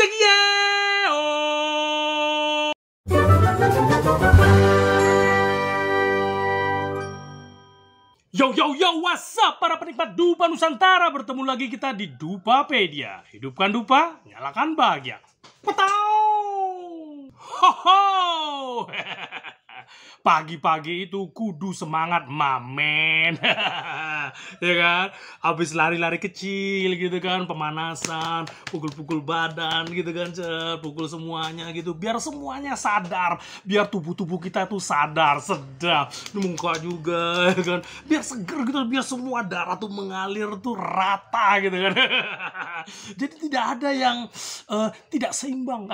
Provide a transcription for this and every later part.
Cegia! Yo, what's up para penikmat Dupa Nusantara. Bertemu lagi kita di Dupapedia. Hidupkan dupa, nyalakan bahagia. Petau! Ho! Pagi-pagi itu kudu semangat, mamen. Ya kan? Habis lari-lari kecil gitu kan, pemanasan, pukul-pukul badan gitu kan, pukul semuanya gitu, biar semuanya sadar, biar tubuh-tubuh kita tuh sadar, sedap, muka juga ya kan, biar seger gitu, biar semua darah tuh mengalir tuh rata gitu kan. Jadi tidak ada yang tidak seimbang.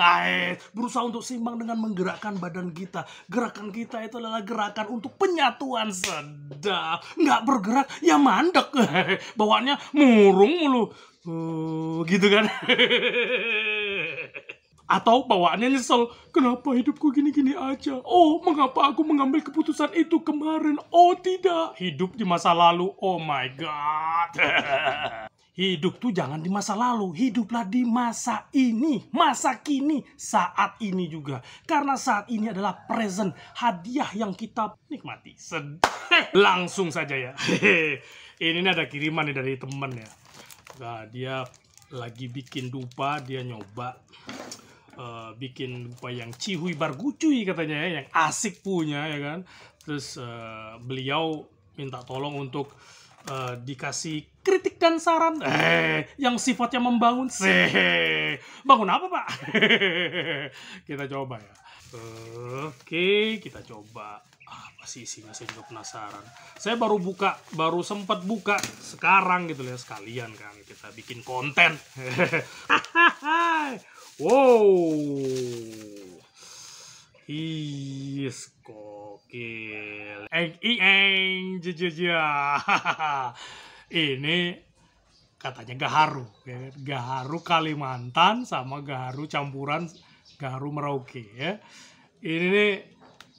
Berusaha untuk seimbang dengan menggerakkan badan kita. Gerakan kita itu adalah gerakan untuk penyatuan, sedap. Nggak bergerak ya mandek. Bawaannya murung mulu. Gitu kan. Atau bawaannya nyesel, kenapa hidupku gini-gini aja? Oh, mengapa aku mengambil keputusan itu kemarin? Oh tidak, hidup di masa lalu. Oh my god. Hidup tuh jangan di masa lalu, hiduplah di masa ini, masa kini, saat ini juga. Karena saat ini adalah present, hadiah yang kita nikmati. Langsung saja ya. Ini ada kiriman nih dari temen ya. Nah, dia lagi bikin dupa, dia nyoba bikin dupa yang cihui bargucuy katanya ya, yang asik punya ya kan. Terus beliau minta tolong untuk dikasih kritik dan saran yang sifatnya membangun. Bangun apa pak? Kita coba ya. Oke, kita coba. Apa sih isinya, saya juga penasaran. Saya baru sempat buka sekarang gitu ya, sekalian kan kita bikin konten. Wow, is kokil. Ini katanya gaharu, ya. Gaharu Kalimantan sama gaharu campuran gaharu Merauke ya. Ini nih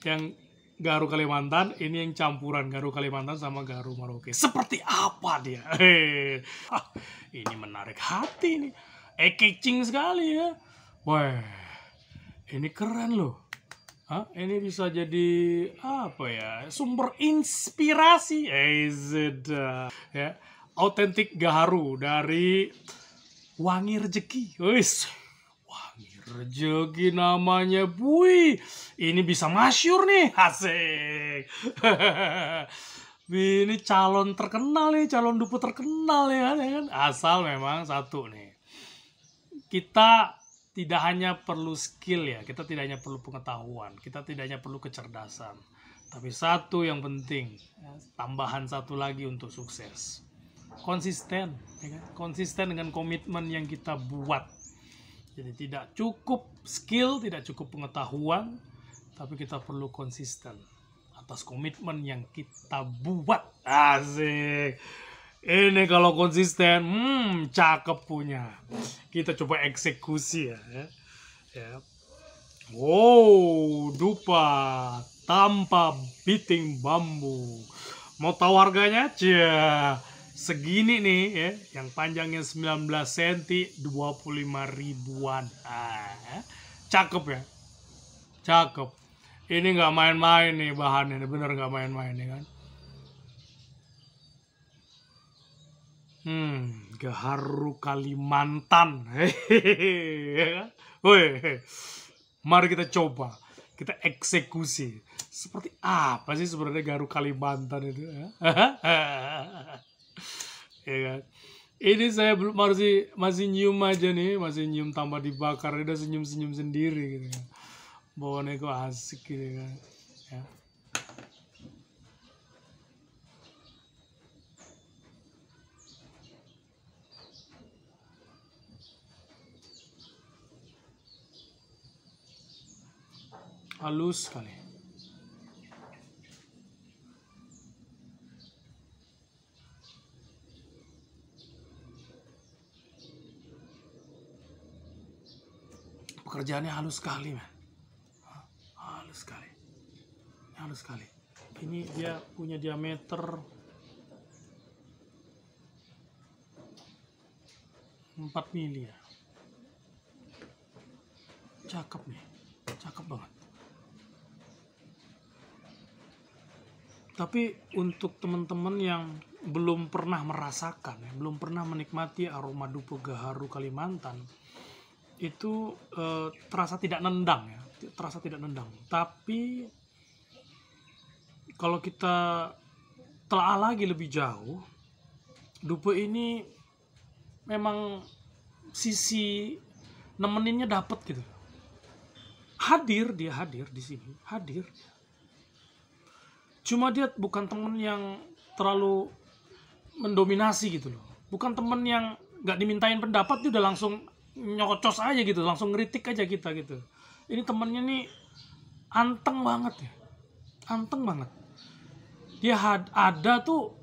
yang gaharu Kalimantan, ini yang campuran gaharu Kalimantan sama gaharu Merauke. Seperti apa dia? Ini menarik hati nih. Catching sekali ya. Wah, ini keren loh. Ini bisa jadi apa ya? Sumber inspirasi. Ya, autentik gaharu dari Wangi Rejeki. Wangi Rejeki namanya, Bui. Ini bisa masyhur nih, asik. Ini calon terkenal nih, calon dupa terkenal ya kan? Asal memang satu nih. Kita tidak hanya perlu skill ya, kita tidak hanya perlu pengetahuan, kita tidak hanya perlu kecerdasan, tapi satu yang penting, tambahan satu lagi untuk sukses, konsisten, ya kan? Konsisten dengan komitmen yang kita buat. Jadi tidak cukup skill, tidak cukup pengetahuan, tapi kita perlu konsisten atas komitmen yang kita buat. Asik. Ini kalau konsisten, cakep punya. Kita coba eksekusi ya. Wow, dupa tanpa biting bambu. Mau tahu harganya? Segini nih ya, yang panjangnya 19 cm, 25 ribuan. Cakep ya. Cakep. Ini nggak main-main nih bahannya, bener nggak main-main ya kan. Gaharu Kalimantan. Mari kita coba, kita eksekusi. Seperti apa sih sebenarnya gaharu Kalimantan itu? Ya kan? Ini saya belum masih nyium aja nih, masih nyium tambah dibakar, udah senyum-senyum sendiri gitu kan. Bawaannya kok asik gitu kan. Ya. Halus sekali. Pekerjaannya halus sekali, man. Halus sekali. Halus sekali. Ini dia punya diameter 4 mili ya. cakep nih, cakep banget. Tapi untuk teman-teman yang belum pernah merasakan, ya, belum pernah menikmati aroma dupa gaharu Kalimantan, itu terasa tidak nendang ya, terasa tidak nendang. Tapi kalau kita telaah lagi lebih jauh, dupa ini memang sisi nemeninnya dapat gitu. Hadir di sini, hadir. Cuma dia bukan temen yang terlalu mendominasi gitu loh. Bukan temen yang nggak dimintain pendapat dia udah langsung nyocos aja gitu, langsung ngeritik aja kita gitu. Ini temennya nih anteng banget ya, anteng banget. Dia ada tuh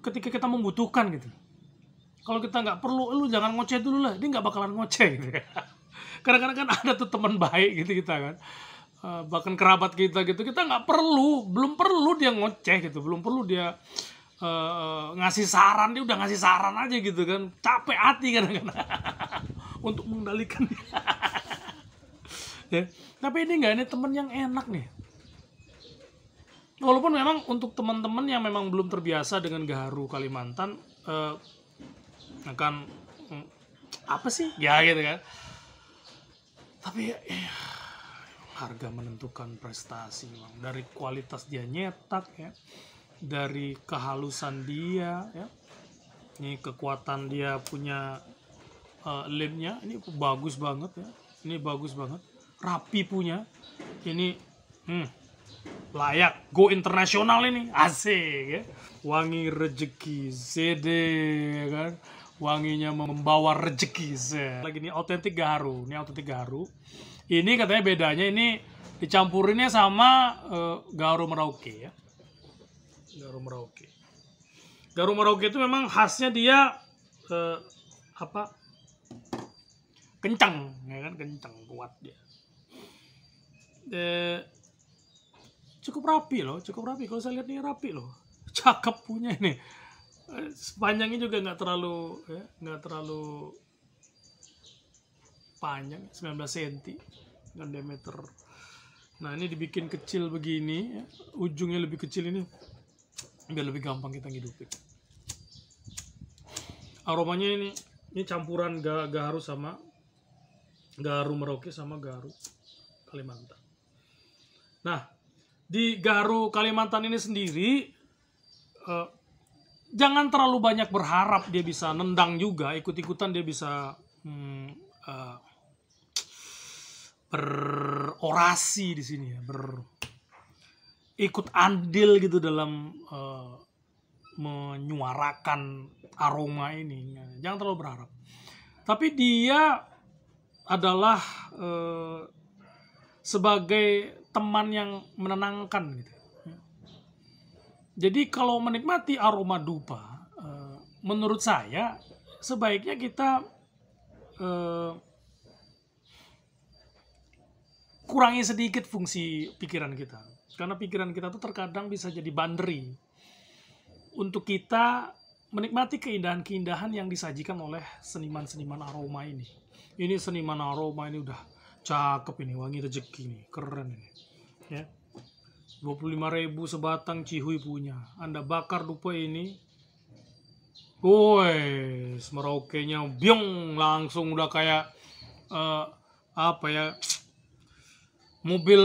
ketika kita membutuhkan gitu. Kalau kita nggak perlu, lu jangan ngoceh dulu lah, dia nggak bakalan ngoceh gitu. Kadang-kadang kan ada tuh teman baik gitu kita kan. Bahkan kerabat kita gitu, kita nggak perlu, belum perlu dia ngoceh gitu, belum perlu dia ngasih saran, dia udah ngasih saran aja gitu kan, capek hati kadang-kadang untuk mengendalikan dia. Ya. Tapi ini nggak, ini temen yang enak nih. Walaupun memang untuk teman-teman yang memang belum terbiasa dengan gaharu Kalimantan, akan apa sih ya gitu kan. Tapi harga menentukan prestasi bang. Dari kualitas dia nyetak ya, dari kehalusan dia ya, ini kekuatan dia punya lemnya ini bagus banget ya, ini bagus banget, rapi punya ini, layak go internasional ini, asik ya. Wangi rezeki CD kan, wanginya membawa rezeki. Lagi ini autentik gaharu, ini autentik gaharu. Ini katanya bedanya ini dicampurinnya sama gaharu Merauke ya. Gaharu Merauke. Gaharu Merauke itu memang khasnya dia apa? Kencang, ya kan, kencang, kuat dia. Cukup rapi loh, cukup rapi. Kalau saya lihat ini rapi loh, cakep punya ini. Panjangnya juga nggak terlalu ya, nggak terlalu panjang, 19 cm dengan diameter. Nah ini dibikin kecil begini ya. Ujungnya lebih kecil ini biar lebih gampang kita ngidupin. Aromanya ini campuran gaharu sama gaharu Merauke sama gaharu Kalimantan. Nah di gaharu Kalimantan ini sendiri jangan terlalu banyak berharap dia bisa nendang juga, ikut-ikutan dia bisa berorasi di sini ya, ikut andil gitu dalam menyuarakan aroma ini. Jangan terlalu berharap. Tapi dia adalah sebagai teman yang menenangkan gitu. Jadi kalau menikmati aroma dupa, menurut saya sebaiknya kita kurangi sedikit fungsi pikiran kita. Karena pikiran kita tuh terkadang bisa jadi banderi untuk kita menikmati keindahan-keindahan yang disajikan oleh seniman-seniman aroma ini. Ini seniman aroma ini udah cakep ini, wangi rezeki nih, keren ini. Ya. 25.000 sebatang cihuy punya. Anda bakar dupa ini, woi, Merauke-nya biong langsung udah kayak apa ya, mobil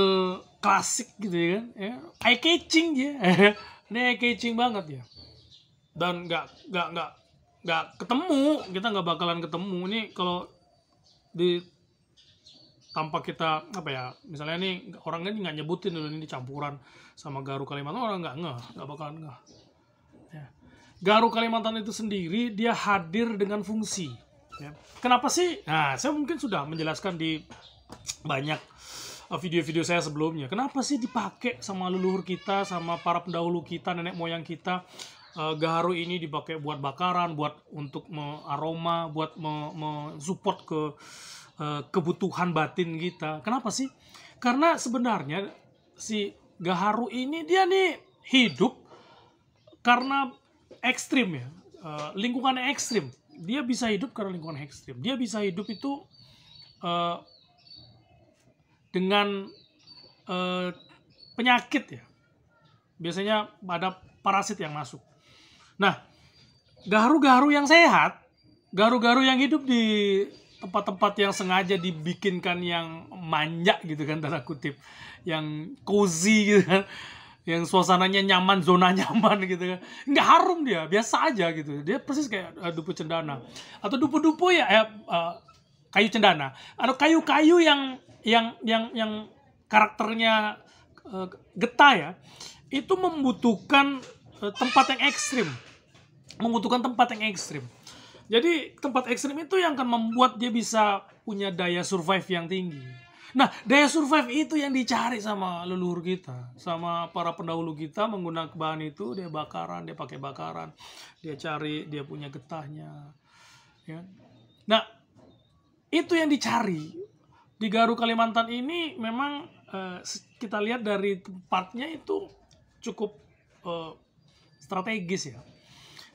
klasik gitu ya kan, ya. Eye catching ya. Ini eye catching banget ya. Dan nggak ketemu, kita nggak bakalan ketemu ini kalau di tanpa kita apa ya, misalnya nih orang ini nggak nyebutin dulu ini campuran sama gaharu Kalimantan, orang nggak bakalan ngeh. Ya. Gaharu Kalimantan itu sendiri dia hadir dengan fungsi. Ya. Kenapa sih? Nah, saya mungkin sudah menjelaskan di banyak video-video saya sebelumnya. Kenapa sih dipakai sama leluhur kita, sama para pendahulu kita, nenek moyang kita? Gaharu ini dipakai buat bakaran, buat untuk aroma, buat mensupport ke kebutuhan batin kita. Kenapa sih? Karena sebenarnya si gaharu ini dia nih hidup karena ekstrim ya, lingkungannya ekstrim. Dia bisa hidup karena lingkungan ekstrim. Dia bisa hidup itu dengan penyakit ya. Biasanya ada parasit yang masuk. Nah, gaharu-gaharu yang sehat, gaharu-gaharu yang hidup di tempat-tempat yang sengaja dibikinkan yang manja gitu kan, tanda kutip, yang cozy gitu kan, yang suasananya nyaman, zona nyaman gitu kan, nggak harum dia, biasa aja gitu, dia persis kayak dupo cendana atau dupo-dupo ya kayu cendana atau kayu-kayu yang karakternya getah ya, itu membutuhkan tempat yang ekstrim, Jadi tempat ekstrim itu yang akan membuat dia bisa punya daya survive yang tinggi. Nah, daya survive itu yang dicari sama leluhur kita, sama para pendahulu kita menggunakan bahan itu. Dia bakaran, dia pakai bakaran, dia cari, dia punya getahnya. Ya. Nah, itu yang dicari. Di Garu Kalimantan ini memang kita lihat dari tempatnya itu cukup strategis ya.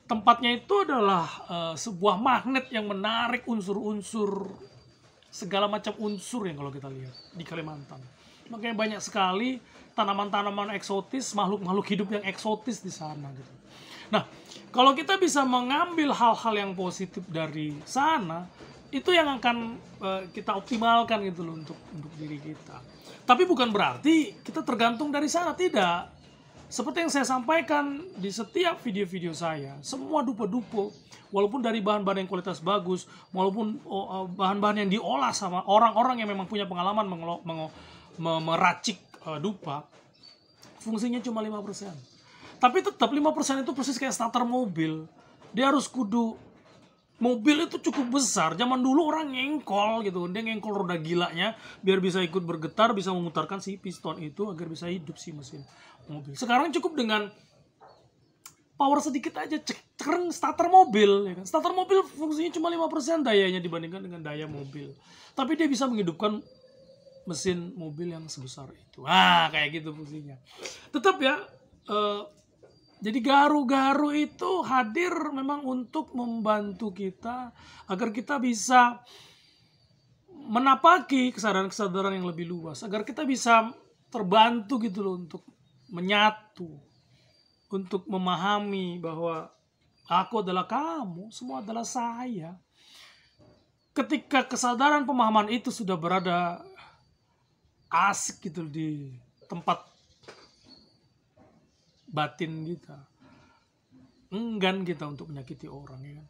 Tempatnya itu adalah sebuah magnet yang menarik unsur-unsur, segala macam unsur yang kalau kita lihat di Kalimantan. Makanya banyak sekali tanaman-tanaman eksotis, makhluk-makhluk hidup yang eksotis di sana gitu. Nah, kalau kita bisa mengambil hal-hal yang positif dari sana, itu yang akan kita optimalkan gitu loh untuk diri kita. Tapi bukan berarti kita tergantung dari sana, tidak. Seperti yang saya sampaikan di setiap video-video saya, semua dupo-dupo, walaupun dari bahan-bahan yang kualitas bagus, walaupun bahan-bahan yang diolah sama orang-orang yang memang punya pengalaman meracik dupa, fungsinya cuma 5%. Tapi tetap 5% itu persis kayak starter mobil. Dia harus kudu, mobil itu cukup besar. Zaman dulu orang ngengkol gitu, dia ngengkol roda gilanya biar bisa ikut bergetar, bisa memutarkan si piston itu agar bisa hidup si mesin mobil. Sekarang cukup dengan power sedikit aja, cekreng starter mobil ya kan? Starter mobil fungsinya cuma 5% dayanya dibandingkan dengan daya mobil. Tapi dia bisa menghidupkan mesin mobil yang sebesar itu. Kayak gitu fungsinya. Tetap ya, jadi garu-garu itu hadir memang untuk membantu kita agar kita bisa menapaki kesadaran-kesadaran yang lebih luas, agar kita bisa terbantu gitu loh untuk menyatu, untuk memahami bahwa aku adalah kamu, semua adalah saya. Ketika kesadaran pemahaman itu sudah berada asik gitu di tempat batin kita, enggan kita untuk menyakiti orang ya kan.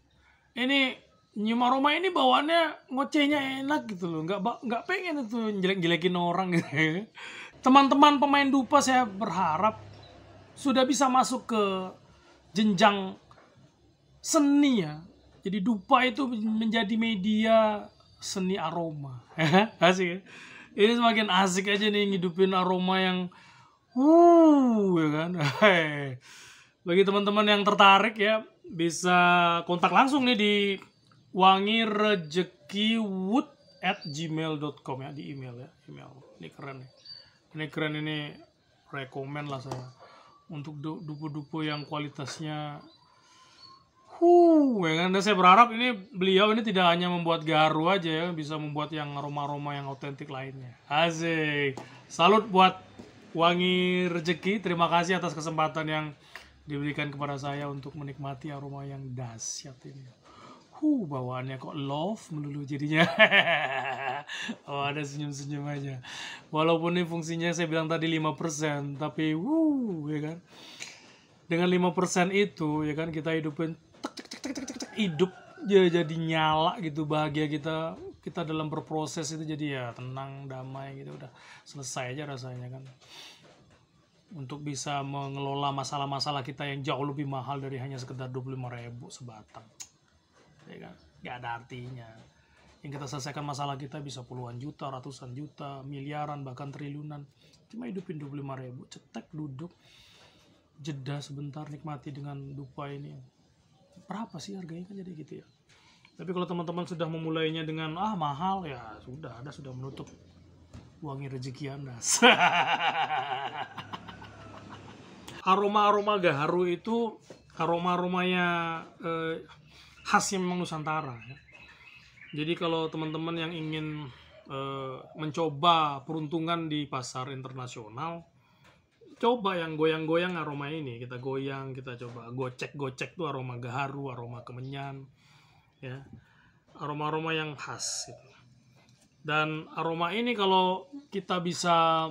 Ini nyium aroma ini bawaannya ngocehnya enak gitu loh, nggak pengen itu jelek-jelekin orang gitu ya. Teman-teman pemain dupa saya berharap sudah bisa masuk ke jenjang seni ya. Jadi dupa itu menjadi media seni aroma. Asik ya? Ini semakin asik aja nih ngidupin aroma yang ya kan. Bagi teman-teman yang tertarik ya, bisa kontak langsung nih di wangirejekiwood@gmail.com ya, di email ya. Ini keren nih. Ini keren, ini rekomen lah saya untuk dupo-dupo yang kualitasnya ya kan. Dan saya berharap beliau ini tidak hanya membuat garu aja ya, bisa membuat yang aroma-aroma yang otentik lainnya. Asik. Salut buat Wangi Rejeki. Terima kasih atas kesempatan yang diberikan kepada saya untuk menikmati aroma yang dahsyat ini. Bawaannya kok love melulu jadinya. Ada senyum-senyum aja. Walaupun ini fungsinya saya bilang tadi 5%, tapi ya kan. Dengan 5% itu ya kan, kita hidupin hidup jadi nyala gitu, bahagia kita dalam berproses itu jadi ya tenang, damai gitu, udah selesai aja rasanya kan. Untuk bisa mengelola masalah-masalah kita yang jauh lebih mahal dari hanya sekedar 25.000 sebatang. Ya kan? Gak ada artinya. Yang kita selesaikan masalah kita bisa puluhan juta, ratusan juta, miliaran, bahkan triliunan. Cuma hidupin 25.000, cetek, duduk, jeda sebentar, nikmati dengan dupa ini. Berapa sih harganya kan jadi gitu ya. Tapi kalau teman-teman sudah memulainya dengan mahal, ya sudah, Anda sudah menutup wangi rezeki Anda. Aroma-aroma gaharu itu aroma-aromanya khasnya memang Nusantara ya. Jadi kalau teman-teman yang ingin mencoba peruntungan di pasar internasional, coba yang goyang-goyang aroma ini, kita goyang, kita coba gocek-gocek tuh aroma gaharu, aroma kemenyan, ya, aroma-aroma yang khas gitu. Dan aroma ini kalau kita bisa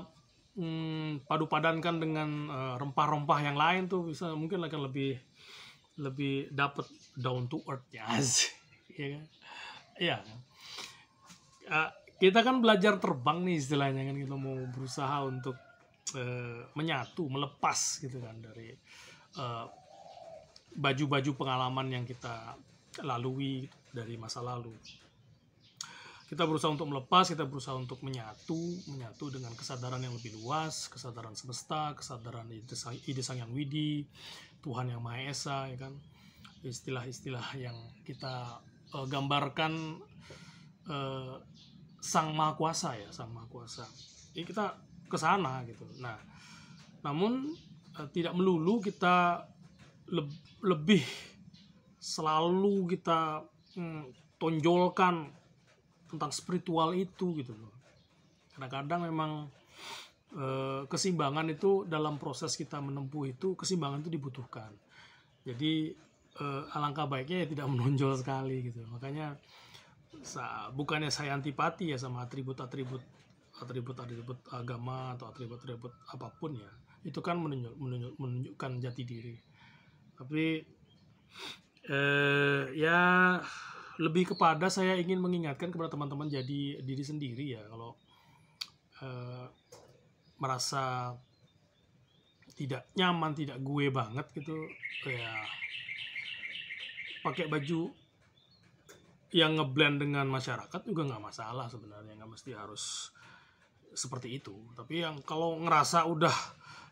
padu-padankan dengan rempah-rempah yang lain tuh bisa mungkin akan lebih dapat down to earth ya, ya kan? Iya. Kita kan belajar terbang nih istilahnya kan, kita mau berusaha untuk menyatu, melepas gitu kan dari baju-baju pengalaman yang kita lalui dari masa lalu. Kita berusaha untuk melepas, kita berusaha untuk menyatu dengan kesadaran yang lebih luas, kesadaran semesta, kesadaran ide Sang Yang Widi, Tuhan Yang Maha Esa, ya kan. Istilah-istilah yang kita gambarkan Sang Maha Kuasa ya, Sang Maha Kuasa. Jadi kita ke sana gitu. Nah, namun tidak melulu kita lebih selalu kita tonjolkan tentang spiritual itu gitu loh. Kadang-kadang memang keseimbangan itu dalam proses kita menempuh itu, keseimbangan itu dibutuhkan. Jadi alangkah baiknya ya tidak menonjol sekali gitu. Makanya bukannya saya antipati ya sama atribut-atribut agama atau atribut-atribut apapun ya, itu kan menunjukkan jati diri. Tapi ya lebih kepada saya ingin mengingatkan kepada teman-teman jadi diri sendiri ya. Kalau merasa tidak nyaman, tidak gue banget gitu ya, pakai baju yang ngeblend dengan masyarakat juga nggak masalah sebenarnya, nggak mesti harus seperti itu. Tapi yang kalau ngerasa udah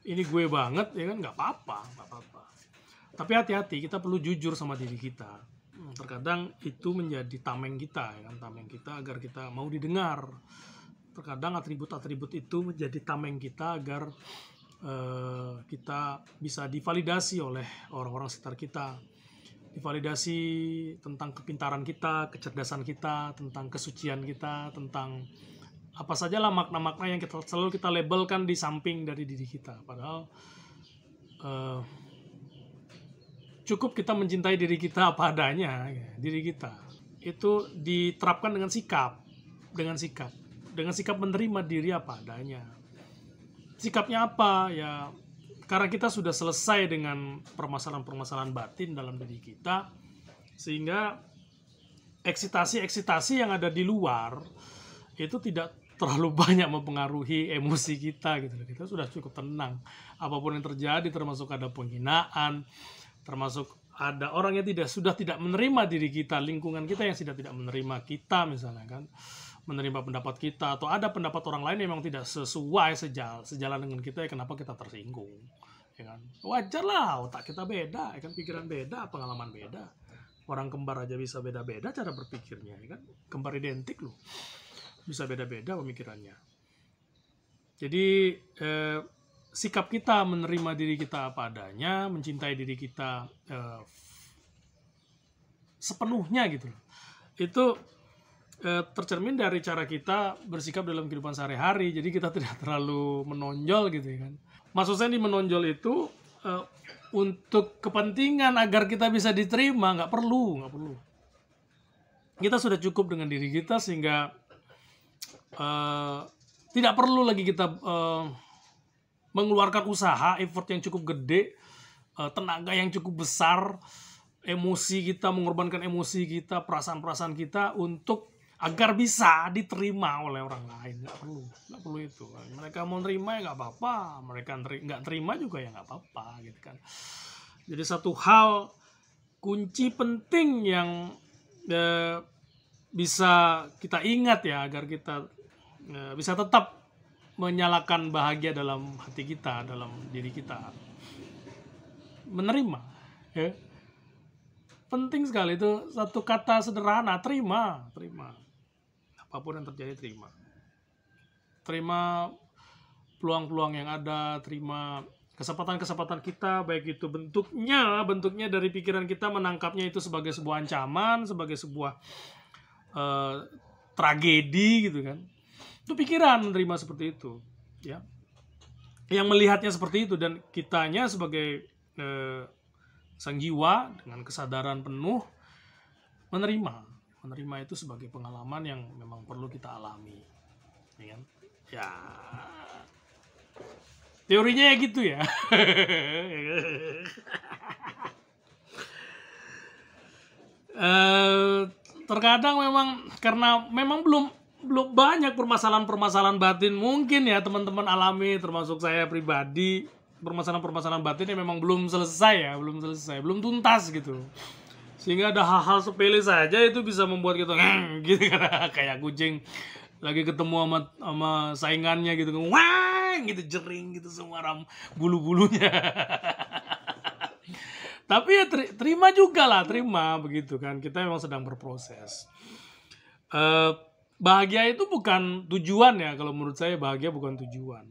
ini gue banget ya kan, nggak apa-apa. Tapi hati-hati, kita perlu jujur sama diri kita. Terkadang itu menjadi tameng kita, ya kan, tameng kita agar kita mau didengar. Terkadang atribut-atribut itu menjadi tameng kita agar kita bisa divalidasi oleh orang-orang sekitar kita. Divalidasi tentang kepintaran kita, kecerdasan kita, tentang kesucian kita, tentang apa sajalah makna-makna yang selalu kita labelkan di samping dari diri kita. Padahal cukup kita mencintai diri kita apa adanya. Diri kita itu diterapkan dengan sikap menerima diri apa adanya. Sikapnya apa ya? Karena kita sudah selesai dengan permasalahan-permasalahan batin dalam diri kita, sehingga eksitasi yang ada di luar itu tidak terlalu banyak mempengaruhi emosi kita gitu. Kita sudah cukup tenang. Apapun yang terjadi, termasuk ada penghinaan, termasuk ada orang yang sudah tidak menerima diri kita, lingkungan kita yang sudah tidak menerima kita misalnya kan, menerima pendapat kita, atau ada pendapat orang lain yang memang tidak sesuai sejalan dengan kita, ya kenapa kita tersinggung, ya kan? Wajar lah, otak kita beda, ya kan, pikiran beda, pengalaman beda. Orang kembar aja bisa beda-beda cara berpikirnya, ya kan? Kembar identik loh, bisa beda-beda pemikirannya. Jadi sikap kita menerima diri kita apa adanya, mencintai diri kita sepenuhnya gitu loh. Itu tercermin dari cara kita bersikap dalam kehidupan sehari-hari. Jadi kita tidak terlalu menonjol gitu ya kan. Maksud saya di menonjol itu untuk kepentingan agar kita bisa diterima, nggak perlu. Kita sudah cukup dengan diri kita sehingga tidak perlu lagi kita mengeluarkan usaha, effort yang cukup gede, tenaga yang cukup besar, emosi kita, mengorbankan emosi kita, perasaan-perasaan kita untuk agar bisa diterima oleh orang lain. Nggak perlu itu. Mereka mau terima ya nggak apa-apa, mereka nggak terima juga ya nggak apa-apa gitu kan. Jadi satu hal kunci penting yang bisa kita ingat ya, agar kita bisa tetap menyalakan bahagia dalam hati kita, dalam diri kita, menerima ya. Penting sekali itu, satu kata sederhana, terima. Apapun yang terjadi, terima peluang-peluang yang ada, terima kesempatan-kesempatan kita, baik itu bentuknya dari pikiran kita menangkapnya itu sebagai sebuah ancaman, sebagai sebuah tragedi gitu kan, Itu pikiran menerima seperti itu, ya. Yang melihatnya seperti itu, dan kitanya sebagai sang jiwa dengan kesadaran penuh menerima itu sebagai pengalaman yang memang perlu kita alami, ya kan? Ya, teorinya ya gitu ya. Terkadang memang karena memang belum banyak permasalahan batin mungkin ya teman-teman alami, termasuk saya pribadi, permasalahan batin yang memang belum selesai, belum tuntas gitu, sehingga ada hal-hal sepele saja itu bisa membuat kita gitu kan, kayak kucing lagi ketemu sama saingannya gitu, wah gitu, jering gitu semua bulu-bulunya. Tapi ya terima begitu kan, kita memang sedang berproses. Bahagia itu bukan tujuan ya, kalau menurut saya bahagia bukan tujuan.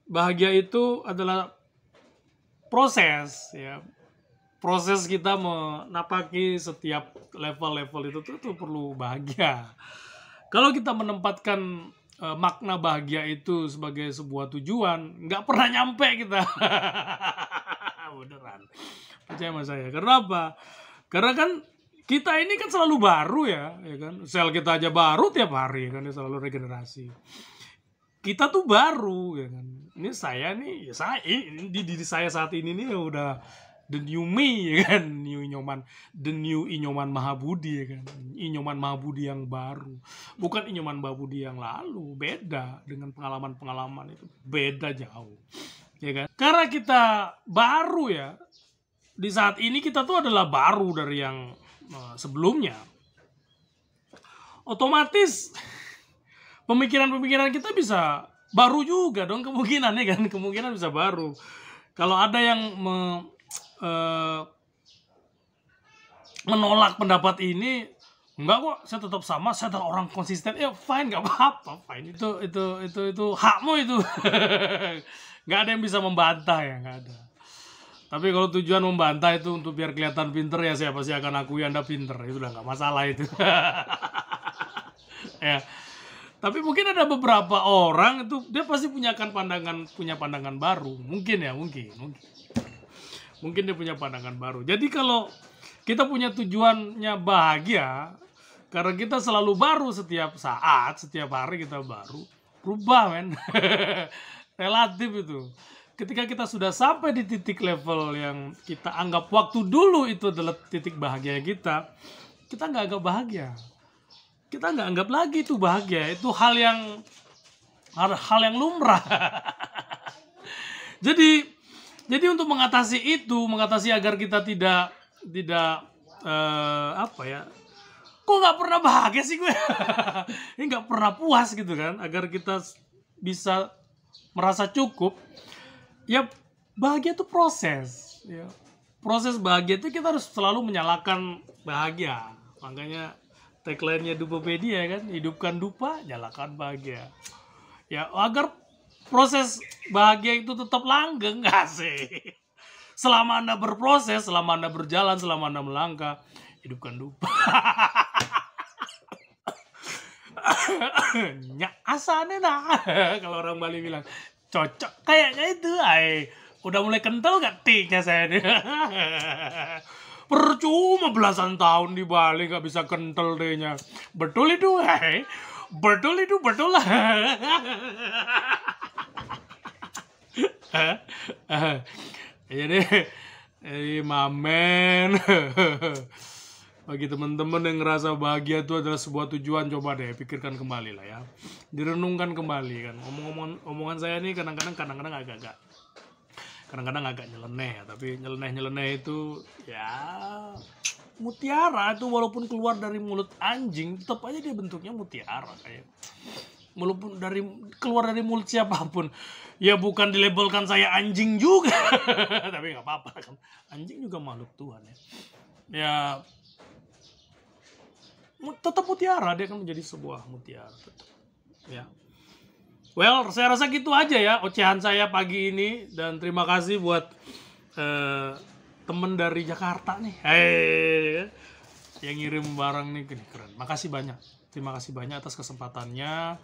Bahagia itu adalah proses ya. Proses kita menapaki setiap level-level itu tuh perlu bahagia. Kalau kita menempatkan makna bahagia itu sebagai sebuah tujuan, nggak pernah nyampe kita. Beneran, percaya sama saya. Karena apa? Karena kan kita ini kan selalu baru ya kan. Sel kita aja baru tiap hari kan, selalu regenerasi. Kita tuh baru ya kan. Ini saya nih, ini diri saya saat ini nih udah the new me ya kan, the new Inyoman Mahabudi ya kan. Inyoman Mahabudi yang baru, bukan Inyoman Mahabudi yang lalu. Beda dengan pengalaman itu, beda jauh. Ya kan? Karena kita baru ya, di saat ini kita tuh adalah baru dari yang sebelumnya. Otomatis pemikiran-pemikiran kita bisa baru juga dong, kemungkinannya kan, kemungkinan bisa baru. Kalau ada yang menolak pendapat ini, enggak kok, saya tetap sama, saya adalah orang konsisten, ya fine, nggak apa-apa, fine, itu hakmu itu. Nggak ada yang bisa membantah ya, nggak ada. Tapi kalau tujuan membantah itu untuk biar kelihatan pinter, ya saya pasti akan akui Anda pinter, itu udah nggak masalah itu. Ya. Tapi mungkin ada beberapa orang itu dia pasti punya pandangan baru, mungkin dia punya pandangan baru. Jadi kalau kita punya tujuannya bahagia, karena kita selalu baru setiap saat, setiap hari kita baru, berubah men. Relatif itu. Ketika kita sudah sampai di titik level yang kita anggap waktu dulu itu adalah titik bahagia kita nggak anggap bahagia. Kita nggak anggap lagi itu bahagia. Itu hal yang lumrah. Jadi untuk mengatasi agar kita tidak kok nggak pernah bahagia sih gue. Ini nggak pernah puas gitu kan. Agar kita bisa merasa cukup, ya bahagia itu proses ya. Proses bahagia itu kita harus selalu menyalakan bahagia. Makanya tagline-nya Dupopedia kan, hidupkan dupa, nyalakan bahagia. Ya agar proses bahagia itu tetap langgeng, nggak sih? Selama Anda berproses, selama Anda berjalan, selama Anda melangkah, hidupkan dupa. Nyak asane nah. Kalau orang Bali bilang cocok kayaknya itu. Udah mulai kental gak tiknya saya nih. Percuma belasan tahun di Bali gak bisa kental dehnya. Betul itu betul lah. Jadi mamen. Bagi teman-teman yang ngerasa bahagia itu adalah sebuah tujuan, coba deh pikirkan kembali lah ya, direnungkan kembali kan. Omongan saya ini kadang-kadang agak nyeleneh ya, tapi nyeleneh itu ya mutiara itu, walaupun keluar dari mulut anjing tetap aja dia bentuknya mutiara kayak, walaupun keluar dari mulut siapapun. Ya bukan dilabelkan saya anjing juga. Tapi nggak apa-apa kan, anjing juga makhluk Tuhan ya. Ya tetap mutiara, dia akan menjadi sebuah mutiara tetap. Ya. Well, saya rasa gitu aja ya ocehan saya pagi ini, dan terima kasih buat temen dari Jakarta nih. Yang ngirim barang nih, keren. Makasih banyak. Terima kasih banyak atas kesempatannya.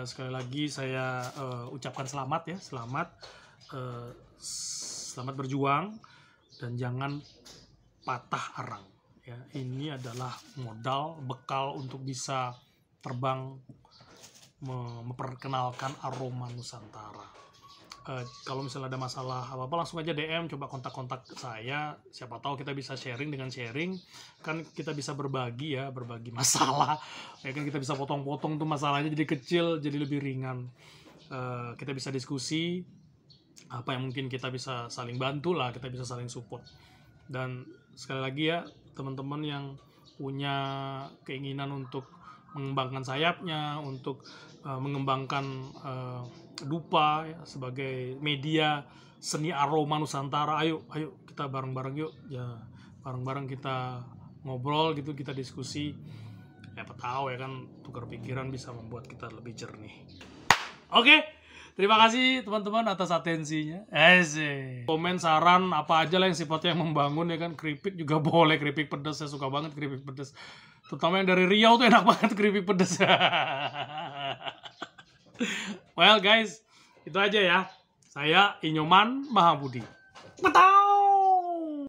Sekali lagi saya ucapkan selamat ya, selamat berjuang dan jangan patah arang. Ya, ini adalah modal bekal untuk bisa terbang memperkenalkan aroma Nusantara. Kalau misalnya ada masalah apa-apa langsung aja DM, coba kontak-kontak saya, siapa tahu kita bisa sharing. Dengan sharing kan kita bisa berbagi masalah ya kan, kita bisa potong-potong tuh masalahnya jadi kecil, jadi lebih ringan. Kita bisa diskusi apa yang mungkin kita bisa saling bantu lah, kita bisa saling support. Dan sekali lagi ya, teman-teman yang punya keinginan untuk mengembangkan sayapnya, untuk mengembangkan Dupa ya, sebagai media seni aroma Nusantara, ayo kita bareng-bareng yuk ya, bareng-bareng kita ngobrol gitu, kita diskusi, siapa tahu ya kan, tukar pikiran bisa membuat kita lebih jernih. Oke, terima kasih teman-teman atas atensinya. Komen saran apa aja lah yang sifatnya membangun ya kan, keripik juga boleh, keripik pedas, saya suka banget keripik pedas, terutama yang dari Riau tuh enak banget keripik pedas. Well guys, itu aja ya. Saya Inyoman Mahabudi. Mantap!